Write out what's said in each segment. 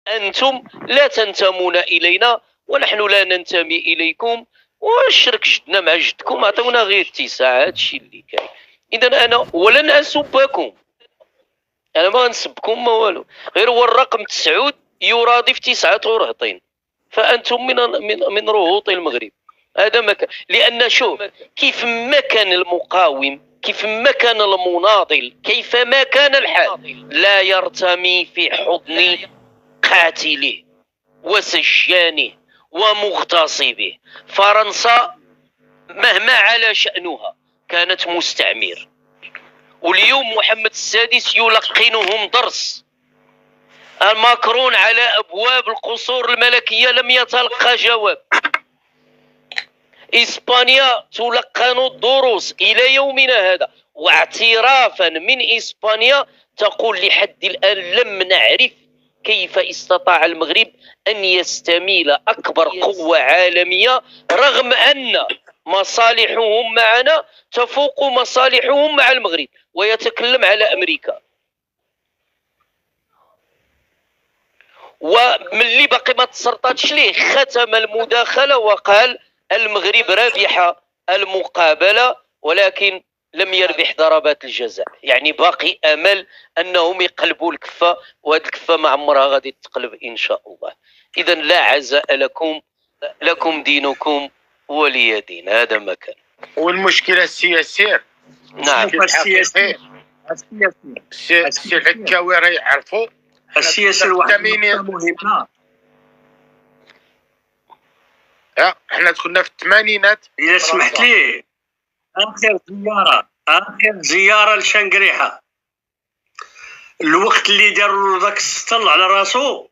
أنتم لا تنتمون إلينا ونحن لا ننتمي إليكم، والشرك جدنا مع جدكم، عطونا غير اتساع. هادشي اللي كاين. إذا أنا ولن أسبكم، أنا ما نسبكم ما والو، غير هو الرقم 9 يرادف 9 رهطين، فأنتم من رهوط المغرب. هذا ما كان، لأن شوف كيف ما كان المقاوم، كيف ما كان المناضل، كيف ما كان الحال، لا يرتمي في حضن قاتله وسجانه ومغتصبه. فرنسا مهما على شأنها كانت مستعمر، واليوم محمد السادس يلقنهم درس. الماكرون على أبواب القصور الملكية لم يتلقى جواب. إسبانيا تلقن الدروس إلى يومنا هذا، واعترافا من إسبانيا تقول لحد الآن لم نعرف كيف استطاع المغرب أن يستميل أكبر قوة عالمية، رغم أن مصالحهم معنا تفوق مصالحهم مع المغرب. ويتكلم على أمريكا، ومن اللي باقي ما تسرطاتش ليه ختم المداخلة وقال المغرب ربح المقابلة ولكن لم يربح ضربات الجزاء. يعني باقي أمل أنهم يقلبوا الكفة، وهذه الكفة ما عمرها غادي تقلب إن شاء الله. إذا لا عزاء لكم، لكم دينكم ولي دين. هذا ما كان. والمشكلة السياسية، نعم السياسي السي العكاوي راه يعرفوا السياسة الواحد مهمة. احنا دخلنا في الثمانينات. إذا سمحت لي، آخر زيارة لشنقريحة، الوقت اللي داروا ذاك السطل على راسو،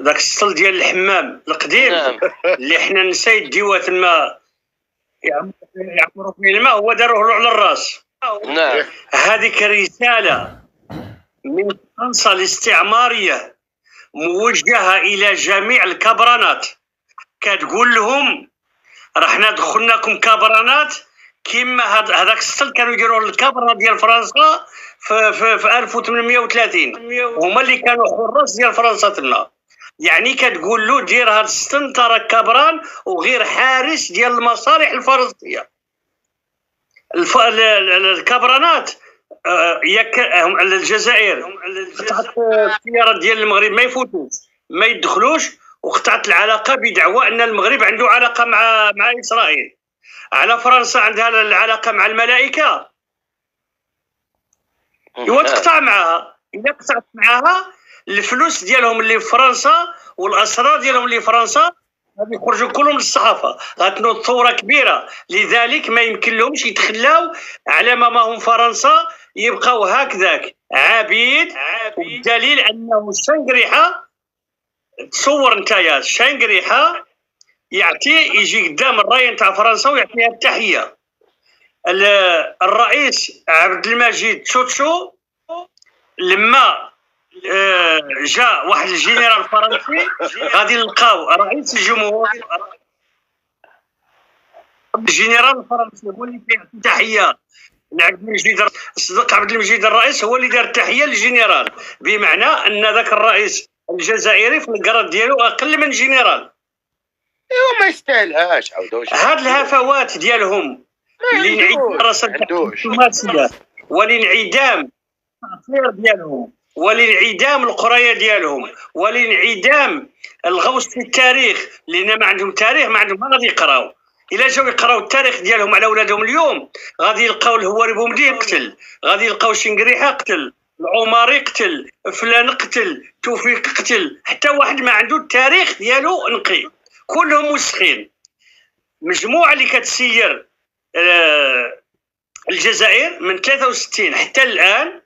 ذاك السطل ديال الحمام القديم، نعم. اللي حنا النساء يديوها تما يعمروا فيه الماء، هو داروه له على الراس. نعم. هذيك رسالة من فرنسا الاستعمارية موجهة إلى جميع الكبرانات، كتقول لهم راه حنا دخلناكم كبرانات كيما هذاك السطل كانوا يديروا الكبرة ديال فرنسا في 1830، هما اللي كانوا حراس ديال فرنسا تما. يعني كتقول له دير هذا السطل انت راك كبران وغير حارس ديال المصالح الفرنسيه. الكبرانات ياك الجزائر قطعت السيارات ديال المغرب ما يفوتوش ما يدخلوش، وقطعت العلاقه بدعوى ان المغرب عنده علاقه مع اسرائيل. على فرنسا عندها العلاقه مع الملائكه، ايوا تقطع معها. اذا قطعت معها الفلوس ديالهم اللي في فرنسا والاسرار ديالهم اللي في فرنسا غادي يخرجوا كلهم للصحافه، غتنوض ثوره كبيره. لذلك ما يمكن لهمش يتخلاو على ما هم فرنسا، يبقاو هكذاك عبيد. والدليل انه شنقريحه، تصور نتايا شنقريحه يجي قدام الراي نتاع فرنسا ويعطيها التحيه. الرئيس عبد المجيد تشوتشو لما جاء واحد الجنرال فرنسي غادي نلقاو رئيس الجمهور، الجنرال الفرنسي هو اللي كيعطي تحيه لعبد المجيد الصديق عبد المجيد الرئيس، هو اللي دار التحيه للجنرال، بمعنى ان ذاك الرئيس الجزائري في القرار ديالو اقل من جنرال. ايوا ما يستاهلهاش. هاد الهفوات ديالهم لانعدام الدبلوماسيه ولانعدام التاثير ديالهم ولانعدام القرايه ديالهم ولانعدام الغوص في التاريخ، لان ما عندهم تاريخ، ما عندهم ما غادي يقراو. الا جاو يقراو التاريخ ديالهم على ولادهم اليوم غادي يلقاو الهواري بومدين قتل، غادي يلقاو شنقريحه قتل، العماري قتل، فلان قتل، توفيق قتل، حتى واحد ما عنده التاريخ ديالو نقي، كلهم مسخين. مجموعه اللي كتسير الجزائر من 63 حتى الان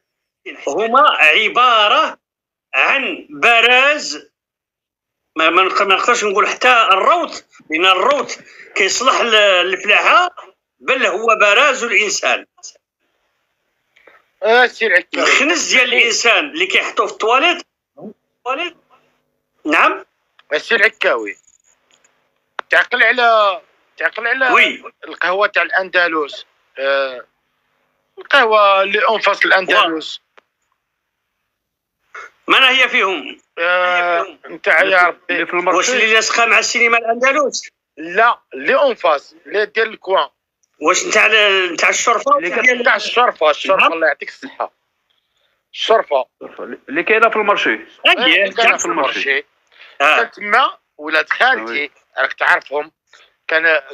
هما عباره عن براز، ما نقدرش نقول حتى الروث، لان الروث كيصلح للفلاحه، بل هو براز الانسان. الخنز ديال الانسان اللي كيحطوه في الطواليت. نعم السي العكاوي، تعقل على وي القهوه تاع الاندلس، القهوه اللي انفصل الاندلس من هي فيهم؟ نتاع يا ربي في واش المرشي. اللي لاصقه مع السينما الاندلس؟ لا اللي اون فاس اللي ديال الكوان واش نتاع الشرفه اللي تاع الشرفه الله يعطيك الصحه. الشرفه اللي كاينه في المرشي. كان في المرشي. كان تما ولاد خالتي راك تعرفهم.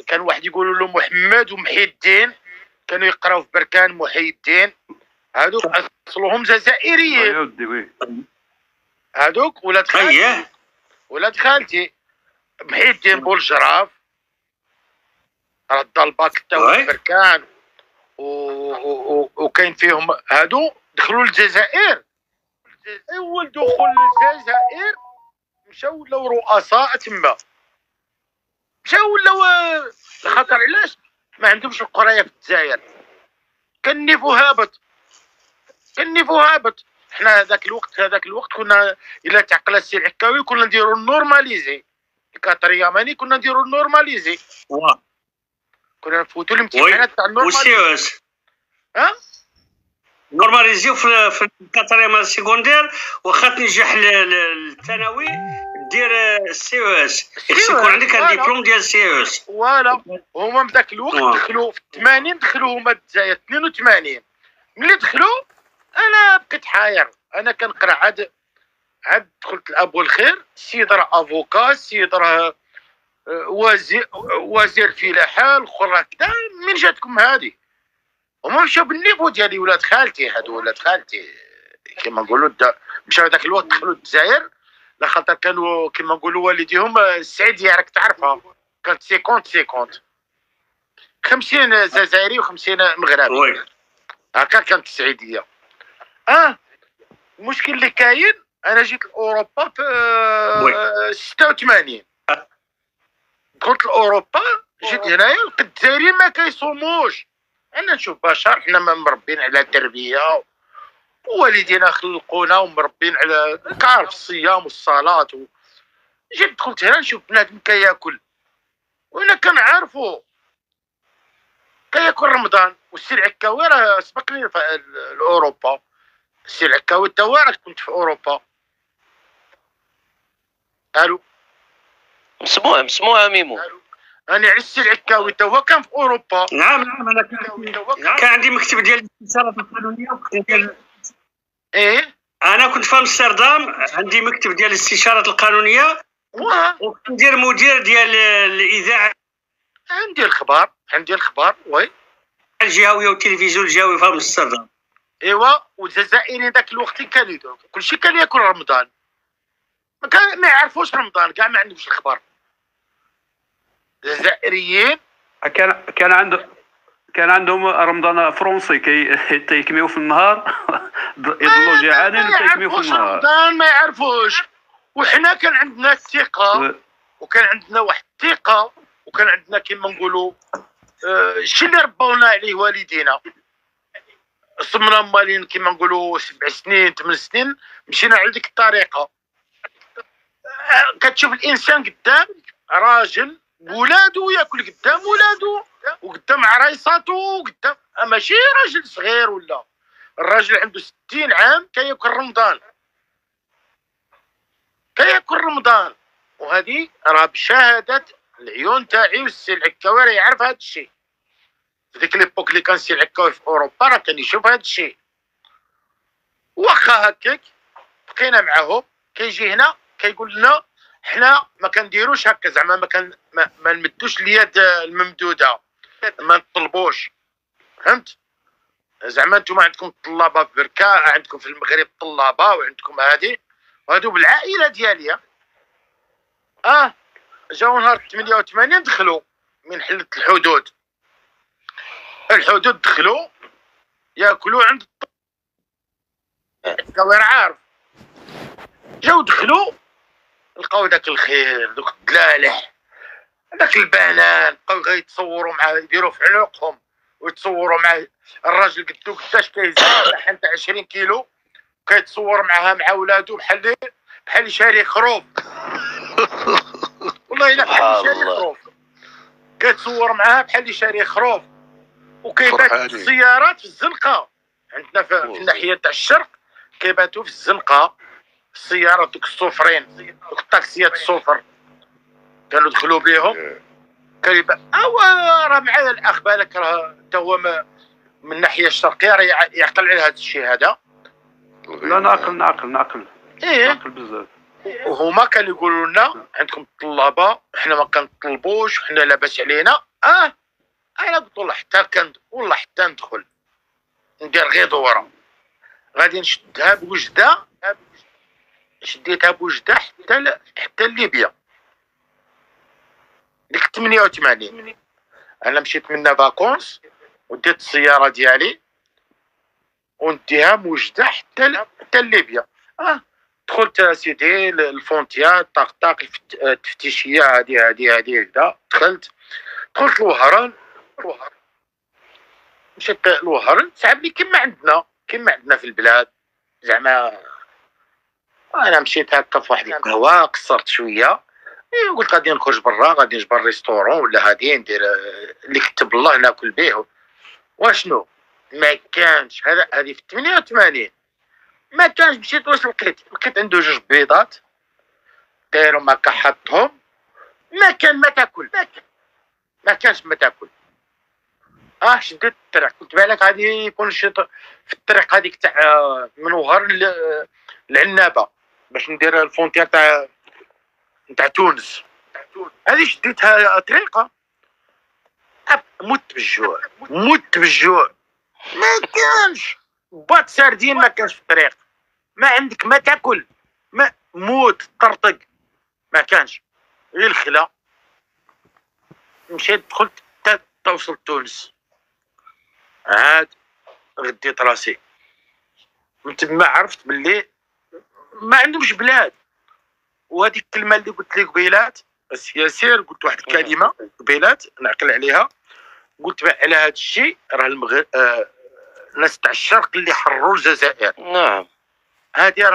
كان واحد يقولوا له محمد ومحي الدين، كانوا يقراو في بركان محي الدين. هادوك اصلهم جزائريين. ودي وي. هادوك ولاد خالتي محي الدين بولجراف رد الباك تا هو بركان وكاين فيهم هادو دخلوا للجزائر. اول دخول للجزائر مشاو ولاو رؤساء تما، مشاو ولاو خاطر علاش ما عندهمش القرايه في الجزائر. كان النيفو هابط. حنا هذاك الوقت كنا الا تعقل السي العكاوي كنا نديرو النورماليزي الكاترياماني، كنا نديرو النورماليزي. كنا نفوتوا الامتحانات تاع النورماليزي. نورماليزيو في الكاتريام سيكوندير، واخا تنجح للثانوي دير السي او اس، يكون عندك الدبلوم ديال السي او اس. فوالا هما في ذاك الوقت دخلوا في 80 دخلوا هما الجزائر 82. ملي دخلوا انا بقيت حاير. انا كنقرا عاد دخلت الابو الخير. السيد راه افوكا، السيد راه وزير فلاحه، الاخر كذا. من جاتكم هذه؟ هما مشاو بالنيفو ديالي. ولاد خالتي هادو ولاد خالتي كما نقولوا مشاو ذاك الوقت دخلوا الجزائر لخاطر كانوا كما نقولوا والديهم السعيديه راك تعرفها كانت 50 جزائري و50 مغربي. هكا كانت السعيديه. المشكل اللي كاين انا جيت لاوروبا في 86. دخلت لاوروبا جيت هنايا لقيت الجزائريين ما كيصوموش. انا نشوف بشر حنا مربين على التربيه ووالدينا خلقونا ومربين على كعرف الصيام والصلاه جيت دخلت هنا نشوف بنادم كياكل وانا كنعرفو كياكل رمضان. والسي العكاوي راه سبقني لاوروبا. السي العكاوي تا هو راه كنت في اوروبا. الو مسموعه ميمو. انا السي العكاوي تا هو كان في اوروبا. نعم انا كان عندي مكتب ديال الاستشارات القانونيه ايه انا كنت في امستردام، عندي مكتب ديال الاستشارات القانونيه وكنت ندير مدير ديال الاذاعه. عندي الخبار وي الجهويه والتلفزيون الجهوي في امستردام. ايوا والجزائريين ذاك الوقت كانوا يديروا كلشي كان ياكل رمضان. ما يعرفوش رمضان كاع ما عندهمش الخبر. الجزائريين كان عندهم رمضان فرنسي كيكميو في النهار يضلوا جيعانين وكيكميو في النهار. رمضان ما يعرفوش. وحنا كان عندنا الثقه وكان عندنا واحد الثقه وكان عندنا كما نقولوا الشيء اللي ربونا عليه والدينا. صمنا مالين كما نقولوا 7 سنين 8 سنين مشينا على ديك الطريقه. كتشوف الانسان قدام راجل ولادو ياكل قدام ولادو وقدام عرايصاتو وقدام ماشي راجل صغير ولا الراجل عنده 60 عام كياكل رمضان. وهذه راه بشهاده العيون تاعي والسي العكاوي راه يعرف هذا الشيء. في ديك ليبوك اللي كان السي العكاوي في اوروبا راه كان يشوف هذا الشيء. واخا هكاك بقينا معاهم كيجي هنا كيقول لنا حنا ما كنديروش هكا زعما ما نمدوش اليد الممدوده ما نطلبوش. فهمت؟ زعما نتوما عندكم طلابه في بركه عندكم في المغرب طلابه وعندكم هادو بالعائله ديالي. جاو نهار 88 دخلوا من حلت الحدود دخلوا ياكلوا عند الكوير عارف. جاو دخلوا لقاو داك الخير دوك الدلالح داك البنان بقاو غيتصوروا معاه يديروا في عنقهم ويتصوروا مع الراجل قدو قداش كيزيد لحن تاع 20 كيلو كيتصور معها مع ولادو بحال شاري خروف. والله الا بحال شاري خروف كيتصور معها بحال شاري خروف. وكيبات السيارات في الزنقه عندنا في الناحيه تاع الشرق كيباتوا في الزنقه السيارات دوك الصفرين، دوك الطاكسيات الصفر كانوا دخلوا بهم. كان راه معايا الاخ بالك، راه تا هو من الناحيه الشرقيه راه يعقل على هذا الشيء هذا. لا نعقل ايه نعقل بزاف. وهما كانوا يقولوا لنا عندكم الطلابه، حنا ما كنطلبوش، حنا لاباس علينا. انا قلت والله حتى ندخل ندير غير دوره غادي نشدها بوجده، شديتها بوجده حتى ليبيا ديك 88. انا مشيت منا فاكونس وديت السياره ديالي ونديها موجده حتى ليبيا. دخلت سيدي الفونتيا طاق التفتيشيه هذه هكذا. دخلت الوهران، مشيت الوهران صعب كما عندنا في البلاد زعما. انا مشيت هكا في واحد القهوه، قصرت شويه، قلت غادي نخرج برا، غادي نجبر ريستورون ولا غادي ندير اللي كتب الله ناكل به. واشنو ما كانش هذه في 88 ما كانش. مشيت واش لقيت عنده جوج بيضات دايرهم هكا حطهم، ما كان ما تاكل، ما كانش ما تاكل. شديت الطريق، قلت بالك غادي يكون شي في الطريق هذيك تاع من وهر للعنابه باش ندير الفونتير تاع تونس. هذه شديتها طريقه، مت بالجوع ما كانش. باط سردين ما كانش في الطريق، ما عندك ما تاكل، ما موت طرطق ما كانش، غير الخلا. مشيت دخلت حتى وصلت تونس، عاد غديت راسي من تما. عرفت باللي ما عندهمش بلاد. وهذيك الكلمه اللي قلت لك قبيلات ياسير، قلت واحد الكلمه قبيلات نعقل عليها، قلت على هذا الشيء راه المغرب الناس تاع الشرق اللي حرروا الجزائر. نعم هذه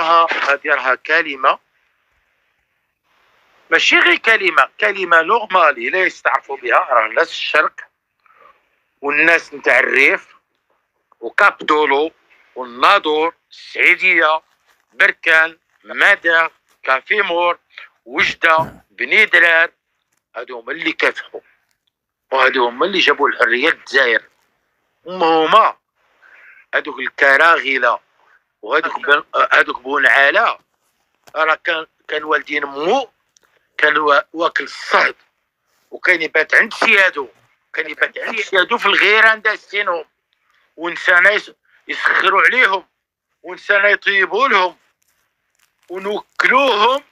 راها كلمه ماشي غير كلمه نورمالي لا يستعرفوا بها. راه الناس الشرق والناس نتاع الريف وكابدولو والناظور السعيديه بركان مدى كافيمور وجده بني درار، هادو هما اللي كافحوا وهادو هما اللي جابوا الحريه للجزائر. هما هادوك الكراغله وهادوك بونعاله، راه كان والدين مو كان واكل الصهد، وكان يبات عند سيادو، في الغيران داستينهم، ونسانا يسخروا عليهم، ونسانا يطيبوا لهم ونوكلوهم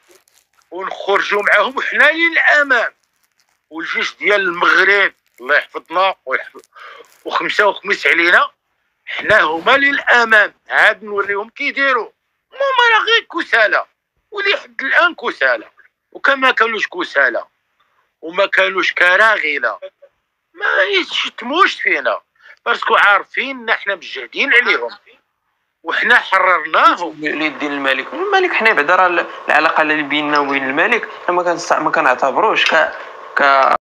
ونخرجوا معاهم وحنا للامام. والجيش ديال المغرب الله يحفظنا وخمسه وخميس علينا، حنا هما للامام. عاد نوريهم كيديروا. هما راه غير كسالى، ولي حد الان كسالى، وكما كانوش كسالى وما كانوش كراغله ما يشتموش فينا، باسكو عارفين حنا مجهدين عليهم وحنا حررناهم. ليدين الملك حنا بعدا راه العلاقه اللي بيننا وبين الملك ما كنعتبروش ك